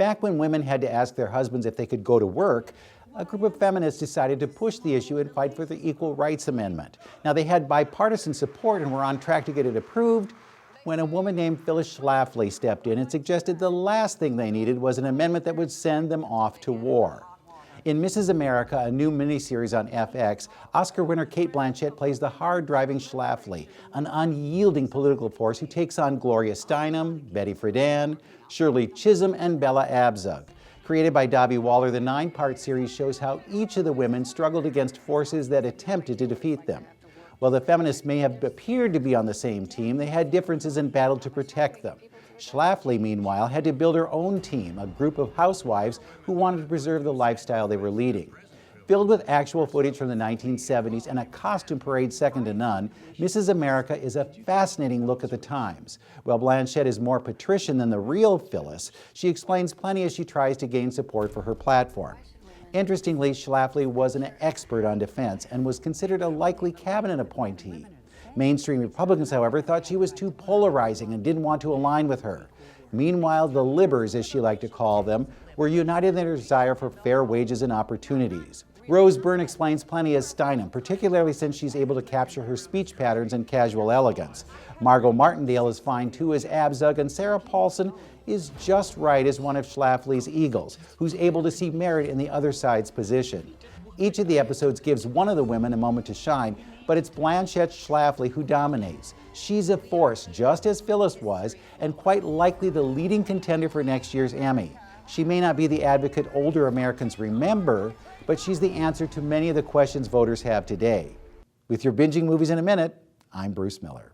Back when women had to ask their husbands if they could go to work, a group of feminists decided to push the issue and fight for the Equal Rights Amendment. Now, they had bipartisan support and were on track to get it approved when a woman named Phyllis Schlafly stepped in and suggested the last thing they needed was an amendment that would send them off to war. In Mrs. America, a new miniseries on FX, Oscar winner Cate Blanchett plays the hard-driving Schlafly, an unyielding political force who takes on Gloria Steinem, Friedan, Shirley, Chisholm, and Bella Abzug. Created by Dobby Waller, the 9-part series shows how each of the women struggled against forces that attempted to defeat them. While the feminists may have appeared to be on the same team, they had differences and battled to protect them. Schlafly, meanwhile, had to build her own team, a group of housewives who wanted to preserve the lifestyle they were leading. Filled with actual footage from the 1970s and a costume parade second to none, Mrs. America is a fascinating look at the times. While Blanchett is more patrician than the real Phyllis, she explains plenty as she tries to gain support for her platform. Interestingly, Schlafly was an expert on defense and was considered a likely cabinet appointee. Mainstream Republicans, however, thought she was too polarizing and didn't want to align with her. Meanwhile, the libbers, as she liked to call them, were united in their desire for fair wages and opportunities. Rose Byrne explains plenty as Steinem, particularly since she's able to capture her speech patterns and casual elegance. Margot Martindale is fine too as Abzug, and Sarah Paulson is just right as one of Schlafly's eagles, who's able to see merit in the other side's position. Each of the episodes gives one of the women a moment to shine, but it's Blanchett Schlafly who dominates. She's a force, just as Phyllis was, and quite likely the leading contender for next year's Emmy. She may not be the advocate older Americans remember, but she's the answer to many of the questions voters have today. With your Binging Movies in a Minute, I'm Bruce Miller.